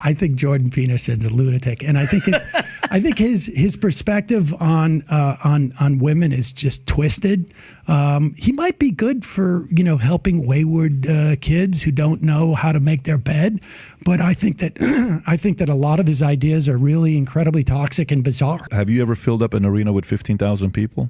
I think Jordan Peterson's a lunatic, and I think his perspective on women is just twisted. He might be good for helping wayward kids who don't know how to make their bed, but I think that a lot of his ideas are really incredibly toxic and bizarre. Have you ever filled up an arena with 15,000 people?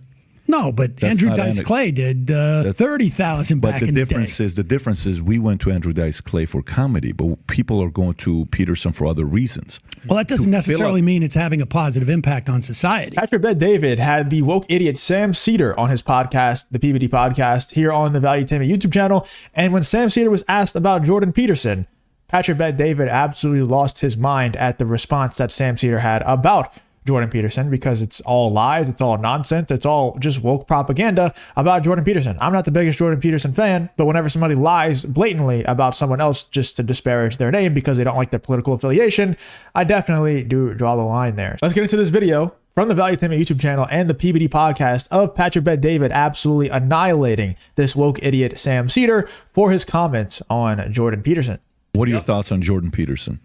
No, but Andrew Dice Clay did 30,000 back in the day. But the difference is we went to Andrew Dice Clay for comedy, but people are going to Peterson for other reasons. Well, that doesn't necessarily mean it's having a positive impact on society. Patrick Bet-David had the woke idiot Sam Seder on his podcast, the PBD Podcast, here on the Valuetainment YouTube channel. And when Sam Seder was asked about Jordan Peterson, Patrick Bet-David absolutely lost his mind at the response that Sam Seder had about Jordan Peterson, because it's all lies, it's all nonsense, it's all just woke propaganda about Jordan Peterson. I'm not the biggest Jordan Peterson fan, but whenever somebody lies blatantly about someone else just to disparage their name because they don't like their political affiliation, I definitely do draw the line there. Let's get into this video from the Valuetainment YouTube channel and the PBD Podcast of Patrick Bet-David absolutely annihilating this woke idiot Sam Seder for his comments on Jordan Peterson. What are your thoughts on Jordan Peterson?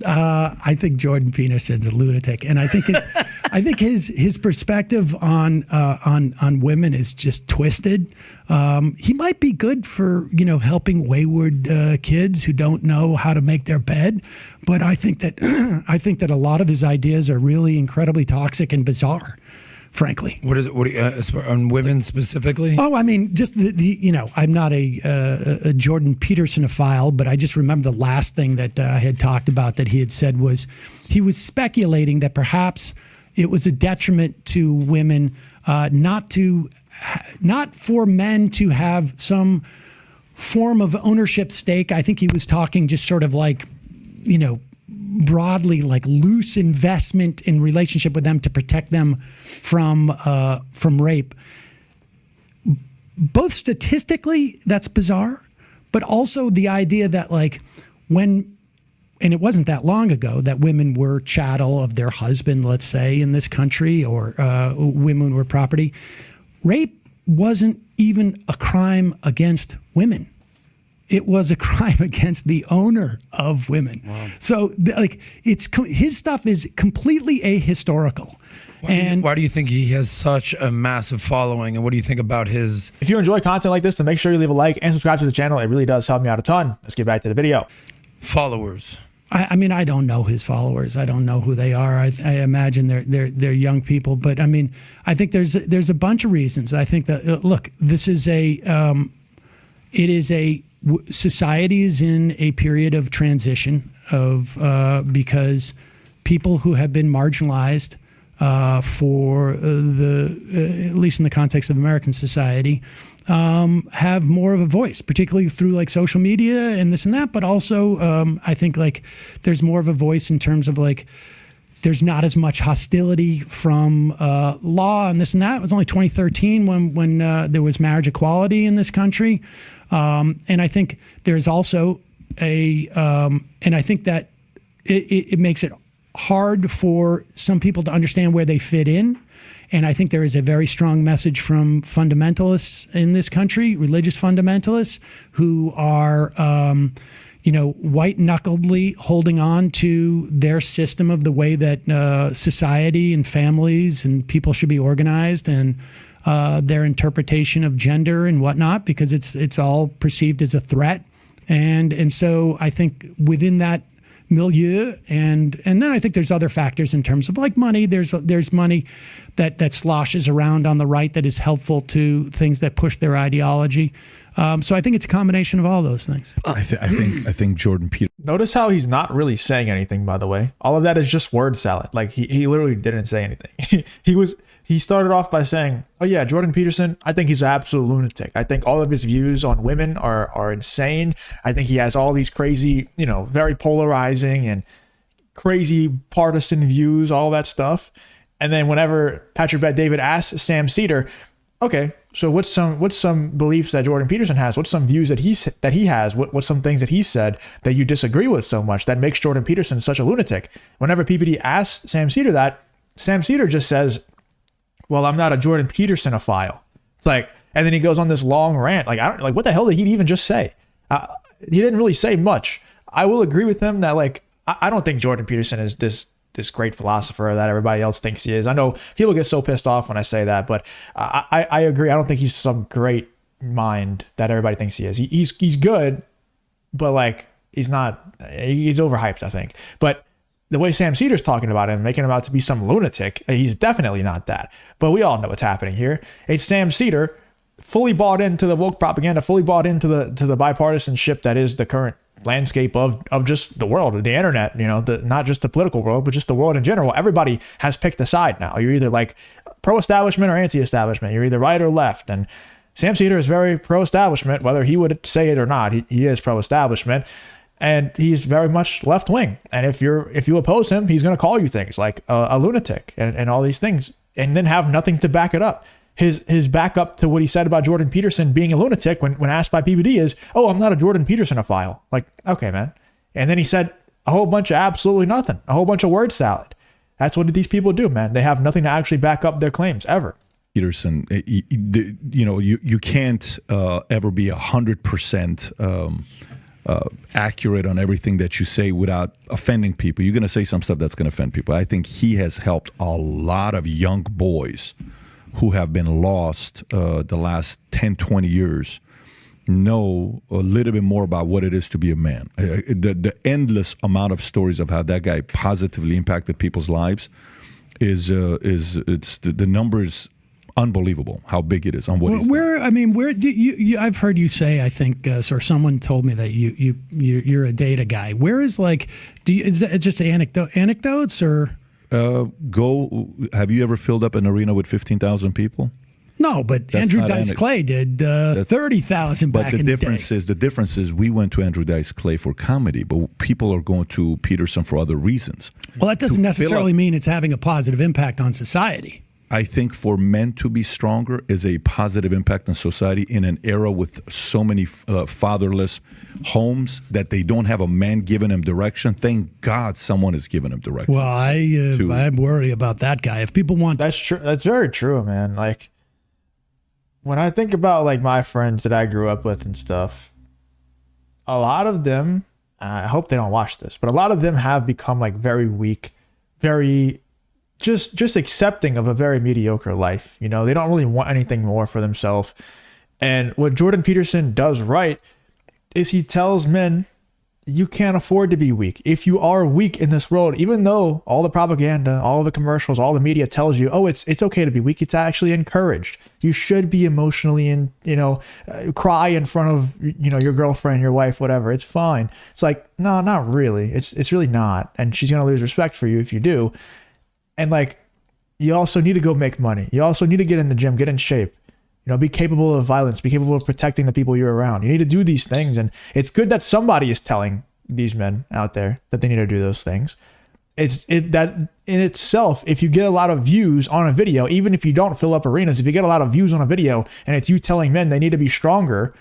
I think Jordan Peterson's a lunatic, and I think his perspective on women is just twisted. He might be good for helping wayward kids who don't know how to make their bed, but I think that a lot of his ideas are really incredibly toxic and bizarre. Frankly, what is it? On women specifically? Oh, I mean, just I'm not a Jordan Petersonophile, but I just remember the last thing that I had talked about that he had said was he was speculating that perhaps it was a detriment to women, not for men to have some form of ownership stake. I think he was talking just sort of like, broadly, like loose investment in relationship with them to protect them from rape. Both statistically, that's bizarre, but also the idea that and it wasn't that long ago that women were chattel of their husband, let's say, in this country, or women were property. Rape wasn't even a crime against women. It was a crime against the owner of women. Wow. So his stuff is completely ahistorical. Why do you think he has such a massive following, and what do you think about his... If you enjoy content like this, then make sure you leave a like and subscribe to the channel. It really does help me out a ton. Let's get back to the video. Followers. I mean, I don't know his followers. I don't know who they are. I imagine they're young people, but I mean, I think there's a bunch of reasons. I think that look, this is society is in a period of transition because people who have been marginalized for at least in the context of American society, have more of a voice, particularly through social media and this and that. But also, I think there's more of a voice in terms of there's not as much hostility from law and this and that. It was only 2013 when there was marriage equality in this country. And I think there's also and I think that it makes it hard for some people to understand where they fit in. And I think there is a very strong message from fundamentalists in this country, religious fundamentalists, who are, white-knuckledly holding on to their system of the way that society and families and people should be organized, and their interpretation of gender and whatnot, because it's all perceived as a threat. And so I think within that milieu, and then I think there's other factors in terms of money. There's money that sloshes around on the right that is helpful to things that push their ideology. So I think it's a combination of all those things. I think Jordan Peterson. Notice how he's not really saying anything, by the way. All of that is just word salad. He literally didn't say anything. He started off by saying, oh yeah, Jordan Peterson, I think he's an absolute lunatic. I think all of his views on women are insane. I think he has all these crazy, very polarizing and crazy partisan views, all that stuff. And then whenever Patrick Bet-David asks Sam Seder, okay, so what's some beliefs that Jordan Peterson has? What's some views that he has? What's some things that he said that you disagree with so much that makes Jordan Peterson such a lunatic? Whenever PBD asks Sam Seder that, Sam Seder just says, well, I'm not a Jordan Petersonophile. It's and then he goes on this long rant. What the hell did he even just say? He didn't really say much. I will agree with him that I don't think Jordan Peterson is this great philosopher that everybody else thinks he is. I know people get so pissed off when I say that, but I agree. I don't think he's some great mind that everybody thinks he is. He's good, but like he's not. He's overhyped, I think. But the way Sam Seder's talking about him, making him out to be some lunatic, he's definitely not that. But we all know what's happening here. It's Sam Seder, fully bought into the woke propaganda, fully bought into the bipartisanship that is the current landscape of just the world, the internet, not just the political world, but just the world in general. Everybody has picked a side now. You're either like pro-establishment or anti-establishment. You're either right or left. And Sam Seder is very pro-establishment, whether he would say it or not. He is pro-establishment. And he's very much left wing. And if you oppose him, he's going to call you things like a lunatic and all these things, and then have nothing to back it up. His backup to what he said about Jordan Peterson being a lunatic when asked by PBD is, "Oh, I'm not a Jordan Peterson-ophile." Like, okay, man. And then he said a whole bunch of absolutely nothing, a whole bunch of word salad. That's what these people do, man. They have nothing to actually back up their claims ever. Peterson, you can't ever be 100% accurate on everything that you say without offending people. You're going to say some stuff that's going to offend people. I think he has helped a lot of young boys who have been lost the last 10, 20 years know a little bit more about what it is to be a man. The endless amount of stories of how that guy positively impacted people's lives it's the numbers unbelievable how big it is on what he's done. Where do you I've heard you say, I think, or someone told me that you're a data guy. Where is is that just anecdotes or? Have you ever filled up an arena with 15,000 people? No, but That's Andrew not Dice Clay did 30,000 back in the day. But the difference is we went to Andrew Dice Clay for comedy, but people are going to Peterson for other reasons. Well, that doesn't necessarily mean it's having a positive impact on society. I think for men to be stronger is a positive impact on society in an era with so many fatherless homes that they don't have a man giving them direction. Thank God someone is giving them direction. Well, I worry about that guy. If people want, that's true. That's very true, man. Like when I think about like my friends that I grew up with and stuff, a lot of them, I hope they don't watch this, but a lot of them have become like very weak, very just accepting of a very mediocre life. They don't really want anything more for themselves. And what Jordan Peterson does right is he tells men, you can't afford to be weak. If you are weak in this world, even though all the propaganda, all the commercials, all the media tells you, oh, it's okay to be weak, it's actually encouraged. You should be emotionally and, cry in front of, your girlfriend, your wife, whatever. It's fine. It's like, no, not really. It's really not. And she's going to lose respect for you if you do. And like, you also need to go make money. You also need to get in the gym, get in shape, be capable of violence, be capable of protecting the people you're around. You need to do these things. And it's good that somebody is telling these men out there that they need to do those things. That in itself, if you get a lot of views on a video, even if you don't fill up arenas, if you get a lot of views on a video and it's you telling men they need to be stronger,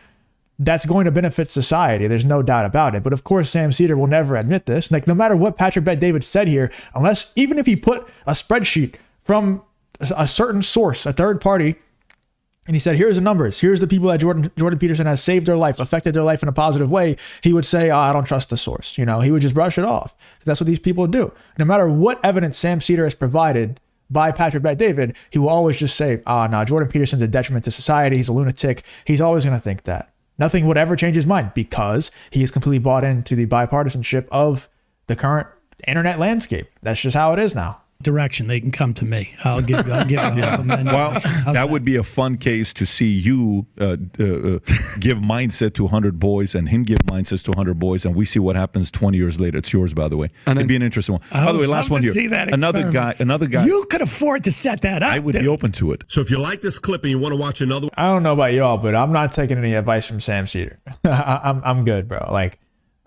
that's going to benefit society. There's no doubt about it. But of course, Sam Seder will never admit this. Like, no matter what Patrick Bet-David said here, even if he put a spreadsheet from a certain source, a third party, and he said, here's the numbers, here's the people that Jordan Peterson has saved their life, affected their life in a positive way, he would say, I don't trust the source. He would just brush it off. That's what these people do. No matter what evidence Sam Seder has provided by Patrick Bet-David, he will always just say, no, Jordan Peterson's a detriment to society. He's a lunatic. He's always going to think that. Nothing would ever change his mind because he is completely bought into the bipartisanship of the current internet landscape. That's just how it is now. Direction, they can come to me. I'll give Well, that would be a fun case to see you give mindset to 100 boys and him give mindsets to 100 boys, and we see what happens 20 years later. It's yours, by the way. It'd be an interesting one. By the way, last one here. Another guy. You could afford to set that up. I would be open to it. So if you like this clip and you want to watch another one, I don't know about y'all, but I'm not taking any advice from Sam Seder. I'm good, bro.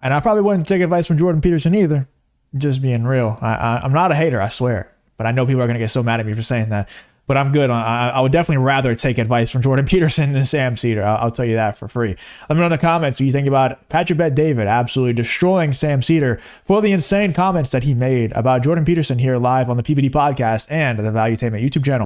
And I probably wouldn't take advice from Jordan Peterson either. Just being real. I'm not a hater, I swear. But I know people are going to get so mad at me for saying that. But I'm good. I would definitely rather take advice from Jordan Peterson than Sam Seder. I'll tell you that for free. Let me know in the comments what you think about Patrick Bet-David absolutely destroying Sam Seder for the insane comments that he made about Jordan Peterson here live on the PBD Podcast and the Valuetainment YouTube channel.